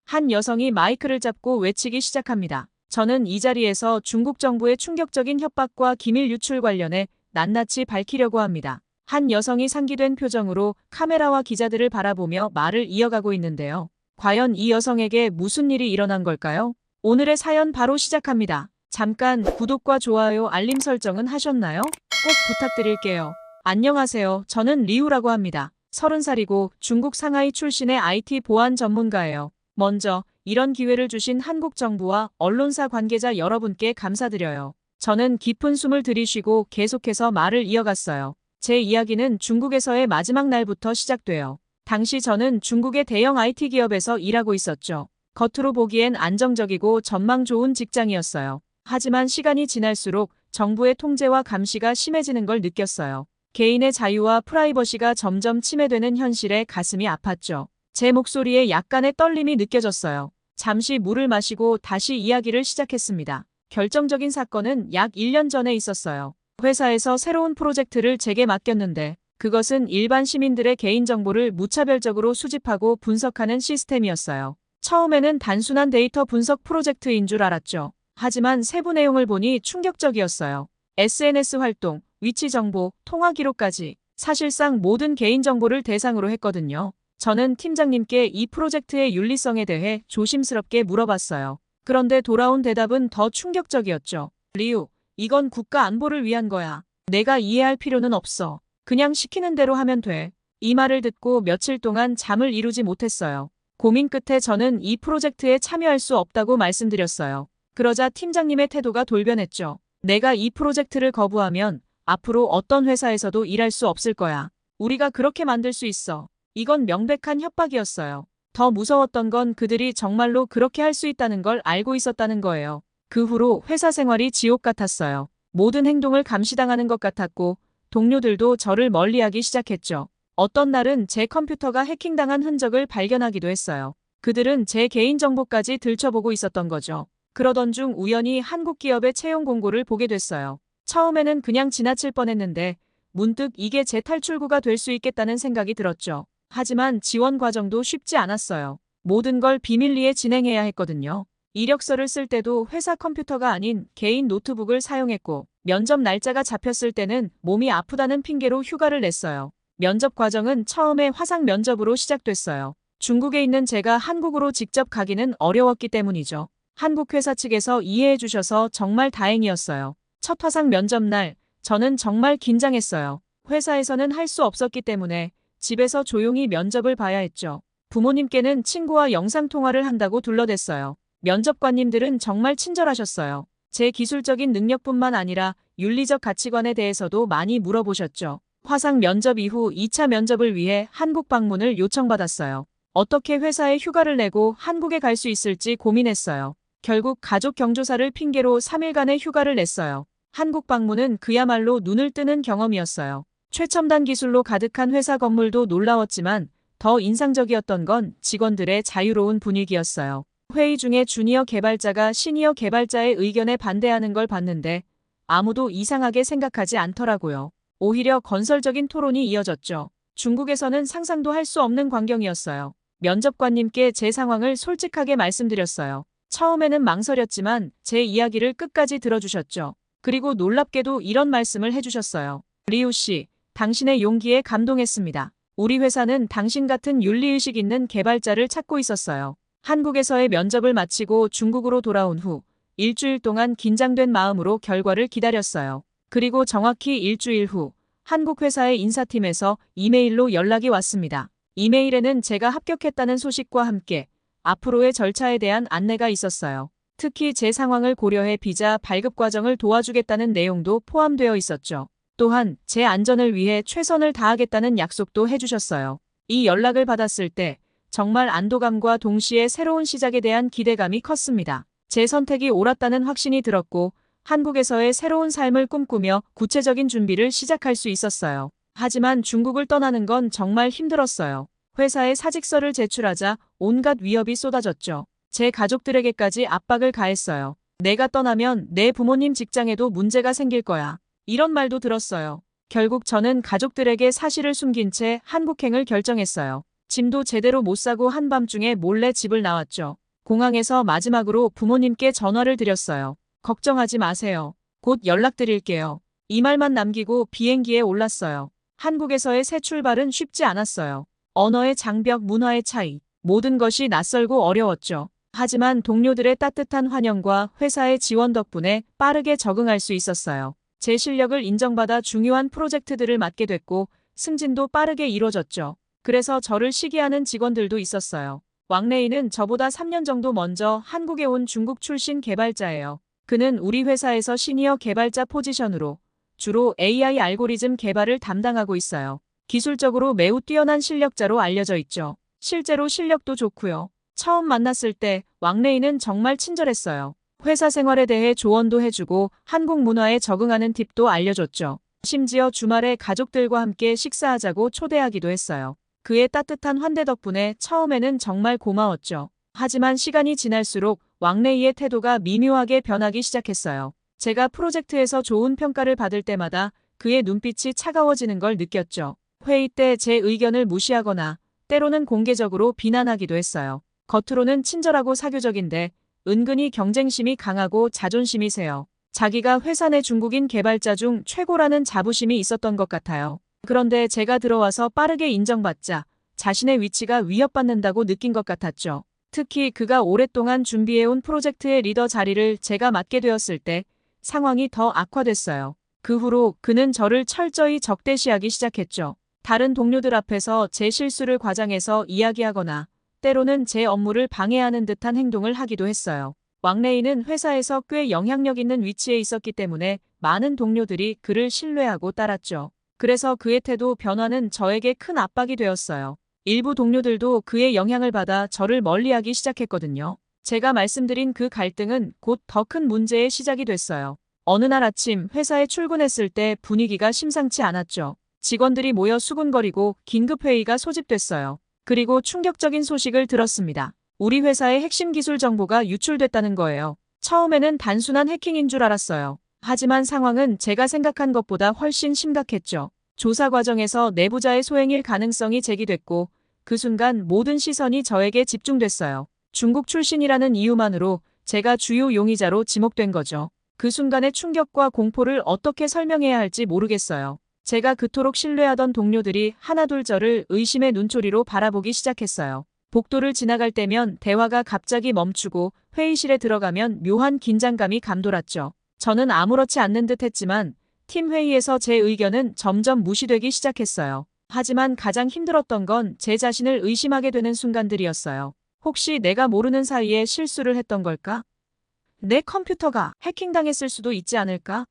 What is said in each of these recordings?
한 여성이 마이크를 잡고 외치기 시작합니다. 저는 이 자리에서 중국 정부의 충격적인 협박과 기밀 유출 관련해 낱낱이 밝히려고 합니다. 한 여성이 상기된 표정으로 카메라와 기자들을 바라보며 말을 이어가고 있는데요. 과연 이 여성에게 무슨 일이 일어난 걸까요? 오늘의 사연 바로 시작합니다. 잠깐 구독과 좋아요, 알림 설정은 하셨나요? 꼭 부탁드릴게요. 안녕하세요. 저는 리우라고 합니다. 30살이고 중국 상하이 출신의 IT 보안 전문가예요. 먼저 이런 기회를 주신 한국 정부와 언론사 관계자 여러분께 감사드려요. 저는 깊은 숨을 들이쉬고 계속해서 말을 이어갔어요. 제 이야기는 중국에서의 마지막 날부터 시작돼요. 당시 저는 중국의 대형 IT 기업에서 일하고 있었죠. 겉으로 보기엔 안정적이고 전망 좋은 직장이었어요. 하지만 시간이 지날수록 정부의 통제와 감시가 심해지는 걸 느꼈어요. 개인의 자유와 프라이버시가 점점 침해되는 현실에 가슴이 아팠죠. 제 목소리에 약간의 떨림이 느껴졌어요. 잠시 물을 마시고 다시 이야기를 시작했습니다. 결정적인 사건은 약 1년 전에 있었어요. 회사에서 새로운 프로젝트를 제게 맡겼는데 그것은 일반 시민들의 개인정보를 무차별적으로 수집하고 분석하는 시스템이었어요. 처음에는 단순한 데이터 분석 프로젝트인 줄 알았죠. 하지만 세부 내용을 보니 충격적이었어요. SNS 활동, 위치 정보, 통화 기록까지 사실상 모든 개인정보를 대상으로 했거든요. 저는 팀장님께 이 프로젝트의 윤리성에 대해 조심스럽게 물어봤어요. 그런데 돌아온 대답은 더 충격적이었죠. 리우, 이건 국가 안보를 위한 거야. 내가 이해할 필요는 없어. 그냥 시키는 대로 하면 돼. 이 말을 듣고 며칠 동안 잠을 이루지 못했어요. 고민 끝에 저는 이 프로젝트에 참여할 수 없다고 말씀드렸어요. 그러자 팀장님의 태도가 돌변했죠. 내가 이 프로젝트를 거부하면 앞으로 어떤 회사에서도 일할 수 없을 거야. 우리가 그렇게 만들 수 있어. 이건 명백한 협박이었어요. 더 무서웠던 건 그들이 정말로 그렇게 할 수 있다는 걸 알고 있었다는 거예요. 그 후로 회사 생활이 지옥 같았어요. 모든 행동을 감시당하는 것 같았고 동료들도 저를 멀리하기 시작했죠. 어떤 날은 제 컴퓨터가 해킹당한 흔적을 발견하기도 했어요. 그들은 제 개인정보까지 들춰보고 있었던 거죠. 그러던 중 우연히 한국 기업의 채용 공고를 보게 됐어요. 처음에는 그냥 지나칠 뻔했는데 문득 이게 제 탈출구가 될 수 있겠다는 생각이 들었죠. 하지만 지원 과정도 쉽지 않았어요. 모든 걸 비밀리에 진행해야 했거든요. 이력서를 쓸 때도 회사 컴퓨터가 아닌 개인 노트북을 사용했고 면접 날짜가 잡혔을 때는 몸이 아프다는 핑계로 휴가를 냈어요. 면접 과정은 처음에 화상 면접으로 시작됐어요. 중국에 있는 제가 한국으로 직접 가기는 어려웠기 때문이죠. 한국 회사 측에서 이해해 주셔서 정말 다행이었어요. 첫 화상 면접 날, 저는 정말 긴장했어요. 회사에서는 할 수 없었기 때문에 집에서 조용히 면접을 봐야 했죠. 부모님께는 친구와 영상통화를 한다고 둘러댔어요. 면접관님들은 정말 친절하셨어요. 제 기술적인 능력뿐만 아니라 윤리적 가치관에 대해서도 많이 물어보셨죠. 화상 면접 이후 2차 면접을 위해 한국 방문을 요청받았어요. 어떻게 회사에 휴가를 내고 한국에 갈 수 있을지 고민했어요. 결국 가족 경조사를 핑계로 3일간의 휴가를 냈어요. 한국 방문은 그야말로 눈을 뜨는 경험이었어요. 최첨단 기술로 가득한 회사 건물도 놀라웠지만 더 인상적이었던 건 직원들의 자유로운 분위기였어요. 회의 중에 주니어 개발자가 시니어 개발자의 의견에 반대하는 걸 봤는데 아무도 이상하게 생각하지 않더라고요. 오히려 건설적인 토론이 이어졌죠. 중국에서는 상상도 할 수 없는 광경이었어요. 면접관님께 제 상황을 솔직하게 말씀드렸어요. 처음에는 망설였지만 제 이야기를 끝까지 들어주셨죠. 그리고 놀랍게도 이런 말씀을 해주셨어요. 리우 씨, 당신의 용기에 감동했습니다. 우리 회사는 당신 같은 윤리의식 있는 개발자를 찾고 있었어요. 한국에서의 면접을 마치고 중국으로 돌아온 후 일주일 동안 긴장된 마음으로 결과를 기다렸어요. 그리고 정확히 일주일 후 한국 회사의 인사팀에서 이메일로 연락이 왔습니다. 이메일에는 제가 합격했다는 소식과 함께 앞으로의 절차에 대한 안내가 있었어요. 특히 제 상황을 고려해 비자 발급 과정을 도와주겠다는 내용도 포함되어 있었죠. 또한 제 안전을 위해 최선을 다하겠다는 약속도 해주셨어요. 이 연락을 받았을 때 정말 안도감과 동시에 새로운 시작에 대한 기대감이 컸습니다. 제 선택이 옳았다는 확신이 들었고 한국에서의 새로운 삶을 꿈꾸며 구체적인 준비를 시작할 수 있었어요. 하지만 중국을 떠나는 건 정말 힘들었어요. 회사에 사직서를 제출하자 온갖 위협이 쏟아졌죠. 제 가족들에게까지 압박을 가했어요. 내가 떠나면 내 부모님 직장에도 문제가 생길 거야. 이런 말도 들었어요. 결국 저는 가족들에게 사실을 숨긴 채 한국행을 결정했어요. 짐도 제대로 못 싸고 한밤중에 몰래 집을 나왔죠. 공항에서 마지막으로 부모님께 전화를 드렸어요. 걱정하지 마세요. 곧 연락드릴게요. 이 말만 남기고 비행기에 올랐어요. 한국에서의 새 출발은 쉽지 않았어요. 언어의 장벽, 문화의 차이, 모든 것이 낯설고 어려웠죠. 하지만 동료들의 따뜻한 환영과 회사의 지원 덕분에 빠르게 적응할 수 있었어요. 제 실력을 인정받아 중요한 프로젝트들을 맡게 됐고 승진도 빠르게 이뤄졌죠. 그래서 저를 시기하는 직원들도 있었어요. 왕래이는 저보다 3년 정도 먼저 한국에 온 중국 출신 개발자예요. 그는 우리 회사에서 시니어 개발자 포지션으로 주로 AI 알고리즘 개발을 담당하고 있어요. 기술적으로 매우 뛰어난 실력자로 알려져 있죠. 실제로 실력도 좋고요. 처음 만났을 때 왕래이는 정말 친절했어요. 회사 생활에 대해 조언도 해주고 한국 문화에 적응하는 팁도 알려줬죠. 심지어 주말에 가족들과 함께 식사하자고 초대하기도 했어요. 그의 따뜻한 환대 덕분에 처음에는 정말 고마웠죠. 하지만 시간이 지날수록 왕래이의 태도가 미묘하게 변하기 시작했어요. 제가 프로젝트에서 좋은 평가를 받을 때마다 그의 눈빛이 차가워지는 걸 느꼈죠. 회의 때 제 의견을 무시하거나 때로는 공개적으로 비난하기도 했어요. 겉으로는 친절하고 사교적인데 은근히 경쟁심이 강하고 자존심이 세요. 자기가 회사 내 중국인 개발자 중 최고라는 자부심이 있었던 것 같아요. 그런데 제가 들어와서 빠르게 인정받자 자신의 위치가 위협받는다고 느낀 것 같았죠. 특히 그가 오랫동안 준비해온 프로젝트의 리더 자리를 제가 맡게 되었을 때 상황이 더 악화됐어요. 그 후로 그는 저를 철저히 적대시하기 시작했죠. 다른 동료들 앞에서 제 실수를 과장해서 이야기하거나 때로는 제 업무를 방해하는 듯한 행동을 하기도 했어요. 왕래이는 회사에서 꽤 영향력 있는 위치에 있었기 때문에 많은 동료들이 그를 신뢰하고 따랐죠. 그래서 그의 태도 변화는 저에게 큰 압박이 되었어요. 일부 동료들도 그의 영향을 받아 저를 멀리하기 시작했거든요. 제가 말씀드린 그 갈등은 곧 더 큰 문제의 시작이 됐어요. 어느 날 아침 회사에 출근했을 때 분위기가 심상치 않았죠. 직원들이 모여 수군거리고 긴급회의가 소집됐어요. 그리고 충격적인 소식을 들었습니다. 우리 회사의 핵심 기술 정보가 유출됐다는 거예요. 처음에는 단순한 해킹인 줄 알았어요. 하지만 상황은 제가 생각한 것보다 훨씬 심각했죠. 조사 과정에서 내부자의 소행일 가능성이 제기됐고 그 순간 모든 시선이 저에게 집중됐어요. 중국 출신이라는 이유만으로 제가 주요 용의자로 지목된 거죠. 그 순간의 충격과 공포를 어떻게 설명해야 할지 모르겠어요. 제가 그토록 신뢰하던 동료들이 하나둘 저를 의심의 눈초리로 바라보기 시작했어요. 복도를 지나갈 때면 대화가 갑자기 멈추고 회의실에 들어가면 묘한 긴장감이 감돌았죠. 저는 아무렇지 않는 듯 했지만 팀 회의에서 제 의견은 점점 무시되기 시작했어요. 하지만 가장 힘들었던 건 제 자신을 의심하게 되는 순간들이었어요. 혹시 내가 모르는 사이에 실수를 했던 걸까? 내 컴퓨터가 해킹당했을 수도 있지 않을까?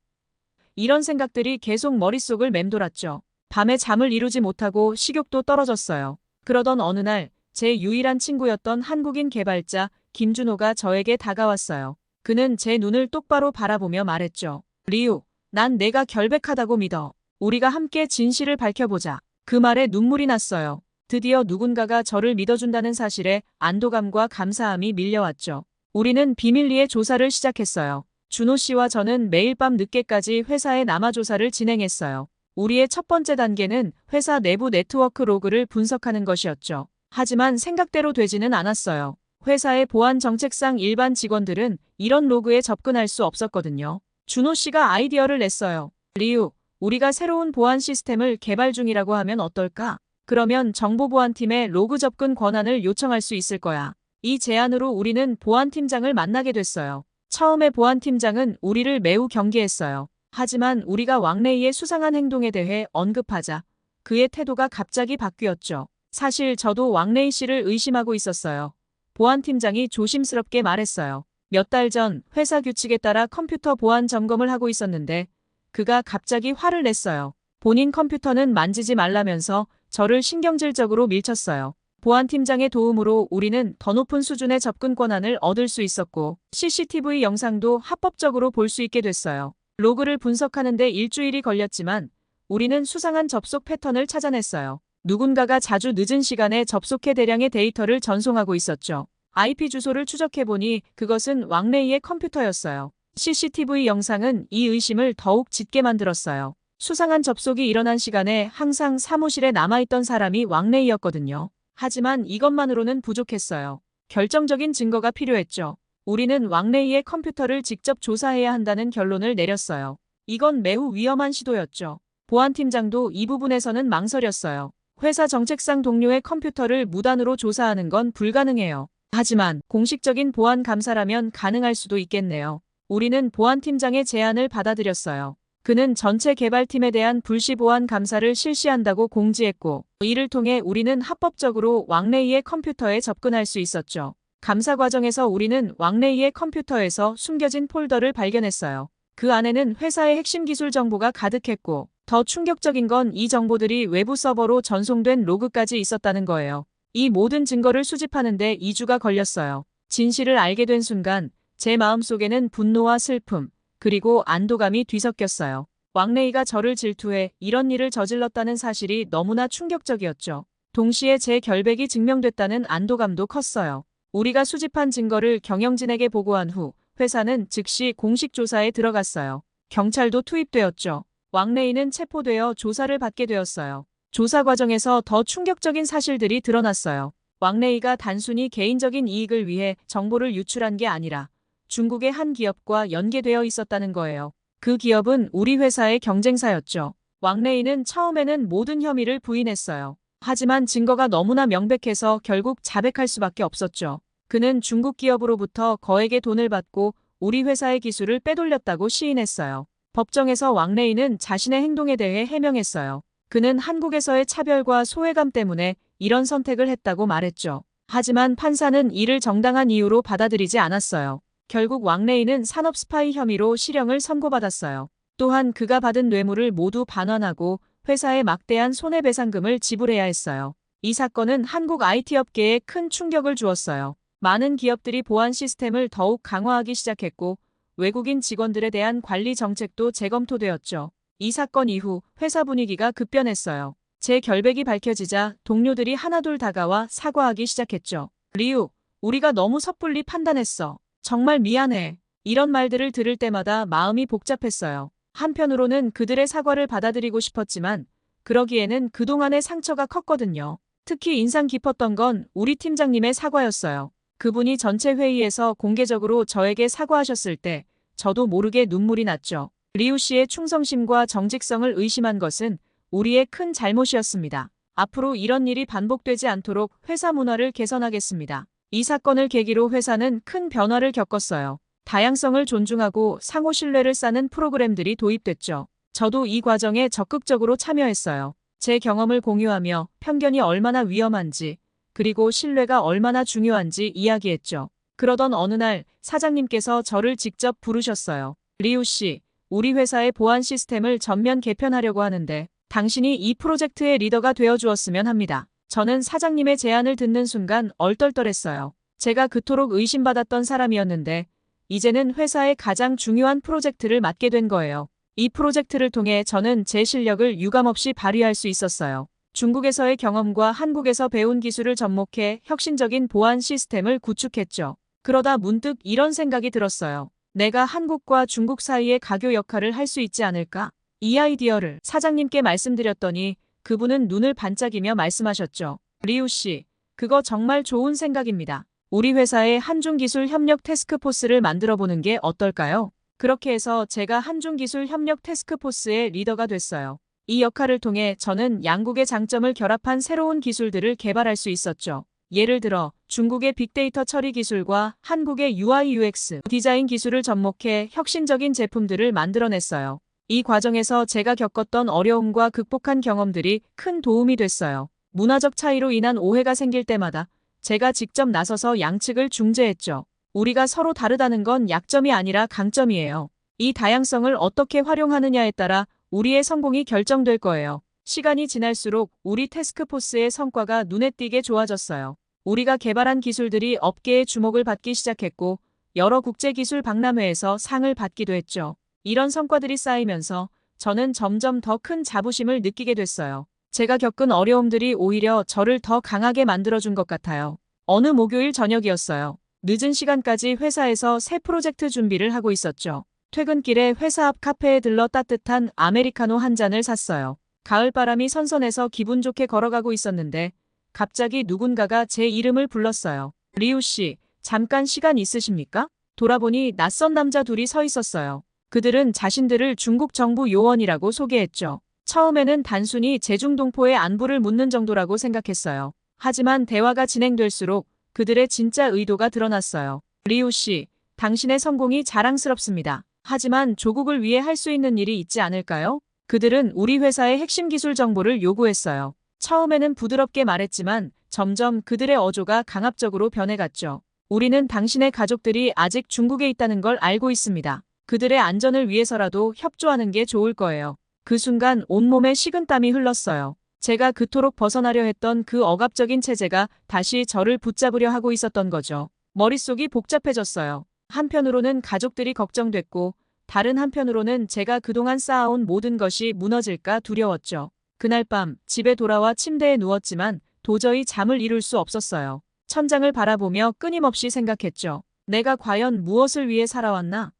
이런 생각들이 계속 머릿속을 맴돌았죠. 밤에 잠을 이루지 못하고 식욕도 떨어졌어요. 그러던 어느 날 제 유일한 친구였던 한국인 개발자 김준호가 저에게 다가왔어요. 그는 제 눈을 똑바로 바라보며 말했죠. 리우, 난 내가 결백하다고 믿어. 우리가 함께 진실을 밝혀보자. 그 말에 눈물이 났어요. 드디어 누군가가 저를 믿어준다는 사실에 안도감과 감사함이 밀려왔죠. 우리는 비밀리에 조사를 시작했어요. 준호 씨와 저는 매일 밤 늦게까지 회사의 남아 조사를 진행했어요. 우리의 첫 번째 단계는 회사 내부 네트워크 로그를 분석하는 것이었죠. 하지만 생각대로 되지는 않았어요. 회사의 보안 정책상 일반 직원들은 이런 로그에 접근할 수 없었거든요. 준호 씨가 아이디어를 냈어요. 리우, 우리가 새로운 보안 시스템을 개발 중이라고 하면 어떨까? 그러면 정보보안팀에 로그 접근 권한을 요청할 수 있을 거야. 이 제안으로 우리는 보안팀장을 만나게 됐어요. 처음에 보안팀장은 우리를 매우 경계했어요. 하지만 우리가 왕래이의 수상한 행동에 대해 언급하자 그의 태도가 갑자기 바뀌었죠. 사실 저도 왕래이 씨를 의심하고 있었어요. 보안팀장이 조심스럽게 말했어요. 몇 달 전 회사 규칙에 따라 컴퓨터 보안 점검을 하고 있었는데 그가 갑자기 화를 냈어요. 본인 컴퓨터는 만지지 말라면서 저를 신경질적으로 밀쳤어요. 보안팀장의 도움으로 우리는 더 높은 수준의 접근 권한을 얻을 수 있었고 CCTV 영상도 합법적으로 볼 수 있게 됐어요. 로그를 분석하는 데 일주일이 걸렸지만 우리는 수상한 접속 패턴을 찾아냈어요. 누군가가 자주 늦은 시간에 접속해 대량의 데이터를 전송하고 있었죠. IP 주소를 추적해보니 그것은 왕래이의 컴퓨터였어요. CCTV 영상은 이 의심을 더욱 짙게 만들었어요. 수상한 접속이 일어난 시간에 항상 사무실에 남아있던 사람이 왕래이였거든요. 하지만 이것만으로는 부족했어요. 결정적인 증거가 필요했죠. 우리는 왕래이의 컴퓨터를 직접 조사해야 한다는 결론을 내렸어요. 이건 매우 위험한 시도였죠. 보안팀장도 이 부분에서는 망설였어요. 회사 정책상 동료의 컴퓨터를 무단으로 조사하는 건 불가능해요. 하지만 공식적인 보안 감사라면 가능할 수도 있겠네요. 우리는 보안팀장의 제안을 받아들였어요. 그는 전체 개발팀에 대한 불시 보안 감사를 실시한다고 공지했고, 이를 통해 우리는 합법적으로 왕래이의 컴퓨터에 접근할 수 있었죠. 감사 과정에서 우리는 왕래이의 컴퓨터에서 숨겨진 폴더를 발견했어요. 그 안에는 회사의 핵심 기술 정보가 가득했고, 더 충격적인 건 이 정보들이 외부 서버로 전송된 로그까지 있었다는 거예요. 이 모든 증거를 수집하는데 2주가 걸렸어요. 진실을 알게 된 순간 제 마음속에는 분노와 슬픔, 그리고 안도감이 뒤섞였어요. 왕래이가 저를 질투해 이런 일을 저질렀다는 사실이 너무나 충격적이었죠. 동시에 제 결백이 증명됐다는 안도감도 컸어요. 우리가 수집한 증거를 경영진에게 보고한 후 회사는 즉시 공식 조사에 들어갔어요. 경찰도 투입되었죠. 왕래이는 체포되어 조사를 받게 되었어요. 조사 과정에서 더 충격적인 사실들이 드러났어요. 왕래이가 단순히 개인적인 이익을 위해 정보를 유출한 게 아니라 중국의 한 기업과 연계되어 있었다는 거예요. 그 기업은 우리 회사의 경쟁사였죠. 왕래이는 처음에는 모든 혐의를 부인했어요. 하지만 증거가 너무나 명백해서 결국 자백할 수밖에 없었죠. 그는 중국 기업으로부터 거액의 돈을 받고 우리 회사의 기술을 빼돌렸다고 시인했어요. 법정에서 왕래이는 자신의 행동에 대해 해명했어요. 그는 한국에서의 차별과 소외감 때문에 이런 선택을 했다고 말했죠. 하지만 판사는 이를 정당한 이유로 받아들이지 않았어요. 결국 왕래이는 산업 스파이 혐의로 실형을 선고받았어요. 또한 그가 받은 뇌물을 모두 반환하고 회사에 막대한 손해배상금을 지불해야 했어요. 이 사건은 한국 IT 업계에 큰 충격을 주었어요. 많은 기업들이 보안 시스템을 더욱 강화하기 시작했고 외국인 직원들에 대한 관리 정책도 재검토되었죠. 이 사건 이후 회사 분위기가 급변했어요. 제 결백이 밝혀지자 동료들이 하나둘 다가와 사과하기 시작했죠. 리우, 우리가 너무 섣불리 판단했어. 정말 미안해. 이런 말들을 들을 때마다 마음이 복잡했어요. 한편으로는 그들의 사과를 받아들이고 싶었지만 그러기에는 그동안의 상처가 컸거든요. 특히 인상 깊었던 건 우리 팀장님의 사과였어요. 그분이 전체 회의에서 공개적으로 저에게 사과하셨을 때 저도 모르게 눈물이 났죠. 리우 씨의 충성심과 정직성을 의심한 것은 우리의 큰 잘못이었습니다. 앞으로 이런 일이 반복되지 않도록 회사 문화를 개선하겠습니다. 이 사건을 계기로 회사는 큰 변화를 겪었어요. 다양성을 존중하고 상호 신뢰를 쌓는 프로그램들이 도입됐죠. 저도 이 과정에 적극적으로 참여했어요. 제 경험을 공유하며 편견이 얼마나 위험한지, 그리고 신뢰가 얼마나 중요한지 이야기했죠. 그러던 어느 날 사장님께서 저를 직접 부르셨어요. 리우 씨, 우리 회사의 보안 시스템을 전면 개편하려고 하는데 당신이 이 프로젝트의 리더가 되어주었으면 합니다. 저는 사장님의 제안을 듣는 순간 얼떨떨했어요. 제가 그토록 의심받았던 사람이었는데 이제는 회사의 가장 중요한 프로젝트를 맡게 된 거예요. 이 프로젝트를 통해 저는 제 실력을 유감없이 발휘할 수 있었어요. 중국에서의 경험과 한국에서 배운 기술을 접목해 혁신적인 보안 시스템을 구축했죠. 그러다 문득 이런 생각이 들었어요. 내가 한국과 중국 사이의 가교 역할을 할 수 있지 않을까? 이 아이디어를 사장님께 말씀드렸더니 그분은 눈을 반짝이며 말씀하셨죠. 리우 씨, 그거 정말 좋은 생각입니다. 우리 회사에 한중기술협력 태스크포스를 만들어보는 게 어떨까요? 그렇게 해서 제가 한중기술협력 태스크포스의 리더가 됐어요. 이 역할을 통해 저는 양국의 장점을 결합한 새로운 기술들을 개발할 수 있었죠. 예를 들어 중국의 빅데이터 처리 기술과 한국의 UI UX 디자인 기술을 접목해 혁신적인 제품들을 만들어냈어요. 이 과정에서 제가 겪었던 어려움과 극복한 경험들이 큰 도움이 됐어요. 문화적 차이로 인한 오해가 생길 때마다 제가 직접 나서서 양측을 중재했죠. 우리가 서로 다르다는 건 약점이 아니라 강점이에요. 이 다양성을 어떻게 활용하느냐에 따라 우리의 성공이 결정될 거예요. 시간이 지날수록 우리 태스크포스의 성과가 눈에 띄게 좋아졌어요. 우리가 개발한 기술들이 업계의 주목을 받기 시작했고 여러 국제기술 박람회에서 상을 받기도 했죠. 이런 성과들이 쌓이면서 저는 점점 더 큰 자부심을 느끼게 됐어요. 제가 겪은 어려움들이 오히려 저를 더 강하게 만들어준 것 같아요. 어느 목요일 저녁이었어요. 늦은 시간까지 회사에서 새 프로젝트 준비를 하고 있었죠. 퇴근길에 회사 앞 카페에 들러 따뜻한 아메리카노 한 잔을 샀어요. 가을바람이 선선해서 기분 좋게 걸어가고 있었는데 갑자기 누군가가 제 이름을 불렀어요. 리우 씨, 잠깐 시간 있으십니까? 돌아보니 낯선 남자 둘이 서 있었어요. 그들은 자신들을 중국 정부 요원이라고 소개했죠. 처음에는 단순히 제중동포의 안부를 묻는 정도라고 생각했어요. 하지만 대화가 진행될수록 그들의 진짜 의도가 드러났어요. 리우 씨, 당신의 성공이 자랑스럽습니다. 하지만 조국을 위해 할 수 있는 일이 있지 않을까요? 그들은 우리 회사의 핵심 기술 정보를 요구했어요. 처음에는 부드럽게 말했지만 점점 그들의 어조가 강압적으로 변해갔죠. 우리는 당신의 가족들이 아직 중국에 있다는 걸 알고 있습니다. 그들의 안전을 위해서라도 협조하는 게 좋을 거예요. 그 순간 온몸에 식은땀이 흘렀어요. 제가 그토록 벗어나려 했던 그 억압적인 체제가 다시 저를 붙잡으려 하고 있었던 거죠. 머릿속이 복잡해졌어요. 한편으로는 가족들이 걱정됐고 다른 한편으로는 제가 그동안 쌓아온 모든 것이 무너질까 두려웠죠. 그날 밤 집에 돌아와 침대에 누웠지만 도저히 잠을 이룰 수 없었어요. 천장을 바라보며 끊임없이 생각했죠. 내가 과연 무엇을 위해 살아왔나?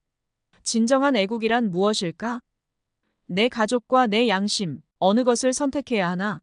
진정한 애국이란 무엇일까? 내 가족과 내 양심, 어느 것을 선택해야 하나?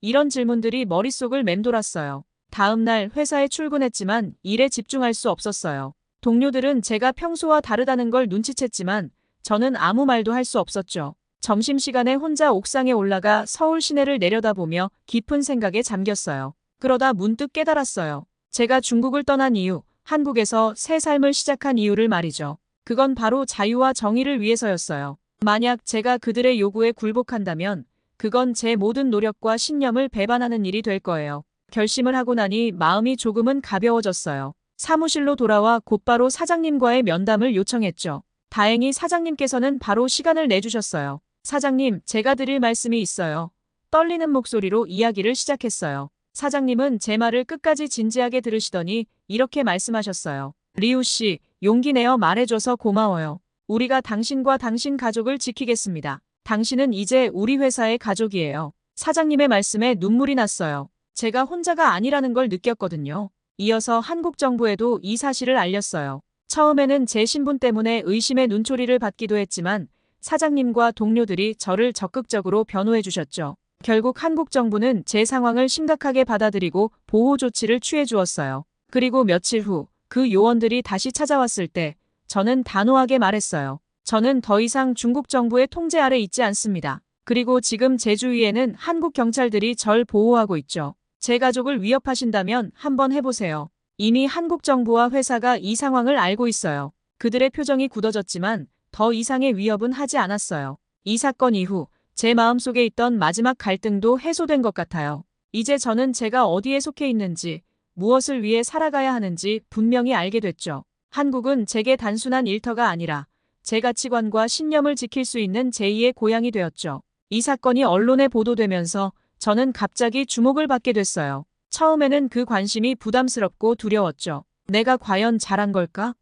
이런 질문들이 머릿속을 맴돌았어요. 다음 날 회사에 출근했지만 일에 집중할 수 없었어요. 동료들은 제가 평소와 다르다는 걸 눈치챘지만 저는 아무 말도 할 수 없었죠. 점심시간에 혼자 옥상에 올라가 서울 시내를 내려다보며 깊은 생각에 잠겼어요. 그러다 문득 깨달았어요. 제가 중국을 떠난 이유, 한국에서 새 삶을 시작한 이유를 말이죠. 그건 바로 자유와 정의를 위해서였어요. 만약 제가 그들의 요구에 굴복한다면 그건 제 모든 노력과 신념을 배반하는 일이 될 거예요. 결심을 하고 나니 마음이 조금은 가벼워졌어요. 사무실로 돌아와 곧바로 사장님과의 면담을 요청했죠. 다행히 사장님께서는 바로 시간을 내주셨어요. 사장님, 제가 드릴 말씀이 있어요. 떨리는 목소리로 이야기를 시작했어요. 사장님은 제 말을 끝까지 진지하게 들으시더니 이렇게 말씀하셨어요. 리우 씨, 용기 내어 말해줘서 고마워요. 우리가 당신과 당신 가족을 지키겠습니다. 당신은 이제 우리 회사의 가족이에요. 사장님의 말씀에 눈물이 났어요. 제가 혼자가 아니라는 걸 느꼈거든요. 이어서 한국 정부에도 이 사실을 알렸어요. 처음에는 제 신분 때문에 의심의 눈초리를 받기도 했지만 사장님과 동료들이 저를 적극적으로 변호해 주셨죠. 결국 한국 정부는 제 상황을 심각하게 받아들이고 보호 조치를 취해 주었어요. 그리고 며칠 후 그 요원들이 다시 찾아왔을 때 저는 단호하게 말했어요. 저는 더 이상 중국 정부의 통제 아래 있지 않습니다. 그리고 지금 제 주위에는 한국 경찰들이 절 보호하고 있죠. 제 가족을 위협하신다면 한번 해보세요. 이미 한국 정부와 회사가 이 상황을 알고 있어요. 그들의 표정이 굳어졌지만 더 이상의 위협은 하지 않았어요. 이 사건 이후 제 마음속에 있던 마지막 갈등도 해소된 것 같아요. 이제 저는 제가 어디에 속해 있는지, 무엇을 위해 살아가야 하는지 분명히 알게 됐죠. 한국은 제게 단순한 일터가 아니라 제 가치관과 신념을 지킬 수 있는 제2의 고향이 되었죠. 이 사건이 언론에 보도되면서 저는 갑자기 주목을 받게 됐어요. 처음에는 그 관심이 부담스럽고 두려웠죠. 내가 과연 잘한 걸까?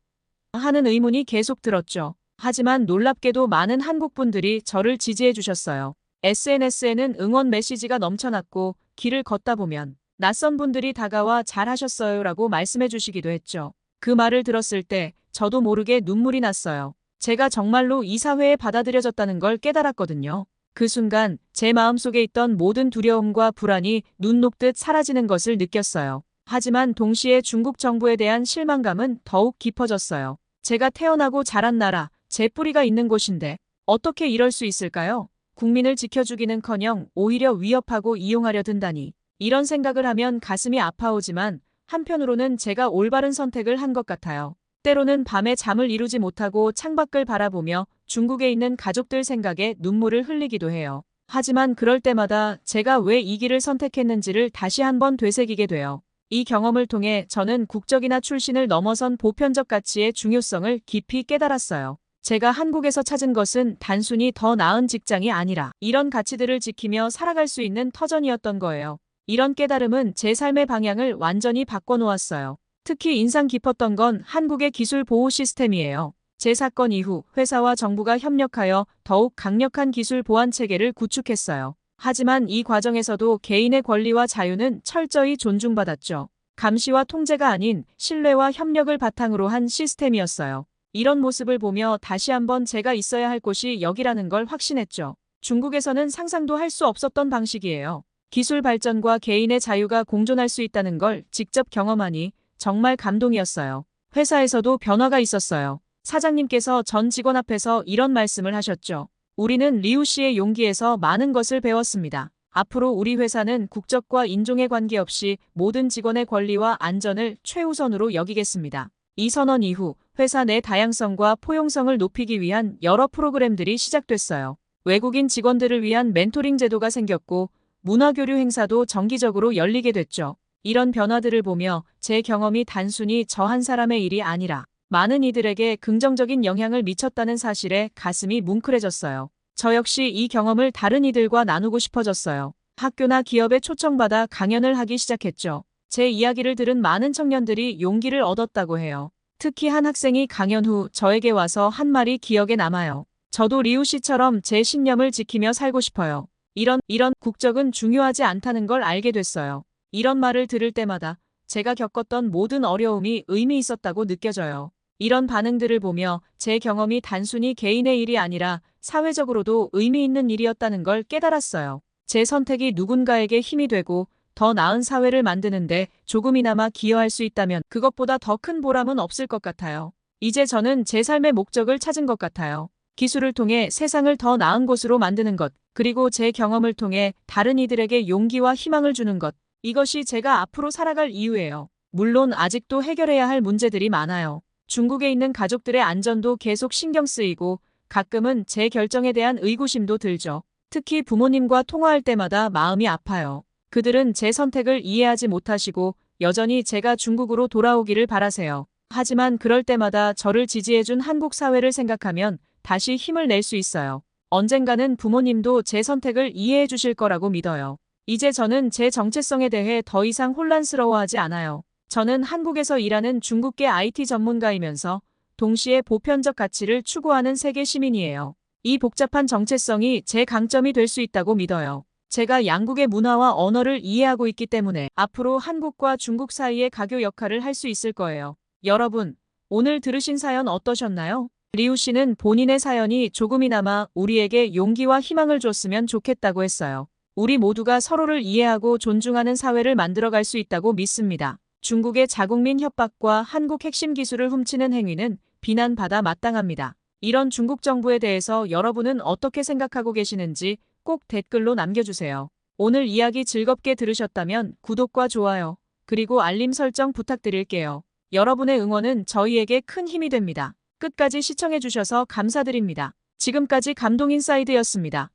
하는 의문이 계속 들었죠. 하지만 놀랍게도 많은 한국분들이 저를 지지해 주셨어요. SNS에는 응원 메시지가 넘쳐났고 길을 걷다 보면 낯선 분들이 다가와 잘하셨어요 라고 말씀해 주시기도 했죠. 그 말을 들었을 때 저도 모르게 눈물이 났어요. 제가 정말로 이 사회에 받아들여졌다는 걸 깨달았거든요. 그 순간 제 마음속에 있던 모든 두려움과 불안이 눈 녹듯 사라지는 것을 느꼈어요. 하지만 동시에 중국 정부에 대한 실망감은 더욱 깊어졌어요. 제가 태어나고 자란 나라, 제 뿌리가 있는 곳인데 어떻게 이럴 수 있을까요? 국민을 지켜주기는커녕 오히려 위협하고 이용하려 든다니. 이런 생각을 하면 가슴이 아파오지만 한편으로는 제가 올바른 선택을 한 것 같아요. 때로는 밤에 잠을 이루지 못하고 창밖을 바라보며 중국에 있는 가족들 생각에 눈물을 흘리기도 해요. 하지만 그럴 때마다 제가 왜 이 길을 선택했는지를 다시 한번 되새기게 돼요. 이 경험을 통해 저는 국적이나 출신을 넘어선 보편적 가치의 중요성을 깊이 깨달았어요. 제가 한국에서 찾은 것은 단순히 더 나은 직장이 아니라 이런 가치들을 지키며 살아갈 수 있는 터전이었던 거예요. 이런 깨달음은 제 삶의 방향을 완전히 바꿔놓았어요. 특히 인상 깊었던 건 한국의 기술 보호 시스템이에요. 제 사건 이후 회사와 정부가 협력하여 더욱 강력한 기술 보안 체계를 구축했어요. 하지만 이 과정에서도 개인의 권리와 자유는 철저히 존중받았죠. 감시와 통제가 아닌 신뢰와 협력을 바탕으로 한 시스템이었어요. 이런 모습을 보며 다시 한번 제가 있어야 할 곳이 여기라는 걸 확신했죠. 중국에서는 상상도 할 수 없었던 방식이에요. 기술 발전과 개인의 자유가 공존할 수 있다는 걸 직접 경험하니 정말 감동이었어요. 회사에서도 변화가 있었어요. 사장님께서 전 직원 앞에서 이런 말씀을 하셨죠. 우리는 리우 씨의 용기에서 많은 것을 배웠습니다. 앞으로 우리 회사는 국적과 인종에 관계없이 모든 직원의 권리와 안전을 최우선으로 여기겠습니다. 이 선언 이후 회사 내 다양성과 포용성을 높이기 위한 여러 프로그램들이 시작됐어요. 외국인 직원들을 위한 멘토링 제도가 생겼고 문화교류 행사도 정기적으로 열리게 됐죠. 이런 변화들을 보며 제 경험이 단순히 저 한 사람의 일이 아니라 많은 이들에게 긍정적인 영향을 미쳤다는 사실에 가슴이 뭉클해졌어요. 저 역시 이 경험을 다른 이들과 나누고 싶어졌어요. 학교나 기업에 초청받아 강연을 하기 시작했죠. 제 이야기를 들은 많은 청년들이 용기를 얻었다고 해요. 특히 한 학생이 강연 후 저에게 와서 한 말이 기억에 남아요. 저도 리우 씨처럼 제 신념을 지키며 살고 싶어요. 이런 국적은 중요하지 않다는 걸 알게 됐어요. 이런 말을 들을 때마다 제가 겪었던 모든 어려움이 의미 있었다고 느껴져요. 이런 반응들을 보며 제 경험이 단순히 개인의 일이 아니라 사회적으로도 의미 있는 일이었다는 걸 깨달았어요. 제 선택이 누군가에게 힘이 되고 더 나은 사회를 만드는데 조금이나마 기여할 수 있다면 그것보다 더 큰 보람은 없을 것 같아요. 이제 저는 제 삶의 목적을 찾은 것 같아요. 기술을 통해 세상을 더 나은 곳으로 만드는 것, 그리고 제 경험을 통해 다른 이들에게 용기와 희망을 주는 것. 이것이 제가 앞으로 살아갈 이유예요. 물론 아직도 해결해야 할 문제들이 많아요. 중국에 있는 가족들의 안전도 계속 신경 쓰이고 가끔은 제 결정에 대한 의구심도 들죠. 특히 부모님과 통화할 때마다 마음이 아파요. 그들은 제 선택을 이해하지 못하시고 여전히 제가 중국으로 돌아오기를 바라세요. 하지만 그럴 때마다 저를 지지해준 한국 사회를 생각하면 다시 힘을 낼 수 있어요. 언젠가는 부모님도 제 선택을 이해해 주실 거라고 믿어요. 이제 저는 제 정체성에 대해 더 이상 혼란스러워하지 않아요. 저는 한국에서 일하는 중국계 IT 전문가이면서 동시에 보편적 가치를 추구하는 세계 시민이에요. 이 복잡한 정체성이 제 강점이 될 수 있다고 믿어요. 제가 양국의 문화와 언어를 이해하고 있기 때문에 앞으로 한국과 중국 사이의 가교 역할을 할 수 있을 거예요. 여러분, 오늘 들으신 사연 어떠셨나요? 리우 씨는 본인의 사연이 조금이나마 우리에게 용기와 희망을 줬으면 좋겠다고 했어요. 우리 모두가 서로를 이해하고 존중하는 사회를 만들어갈 수 있다고 믿습니다. 중국의 자국민 협박과 한국 핵심 기술을 훔치는 행위는 비난받아 마땅합니다. 이런 중국 정부에 대해서 여러분은 어떻게 생각하고 계시는지 꼭 댓글로 남겨주세요. 오늘 이야기 즐겁게 들으셨다면 구독과 좋아요, 그리고 알림 설정 부탁드릴게요. 여러분의 응원은 저희에게 큰 힘이 됩니다. 끝까지 시청해주셔서 감사드립니다. 지금까지 감동인사이드였습니다.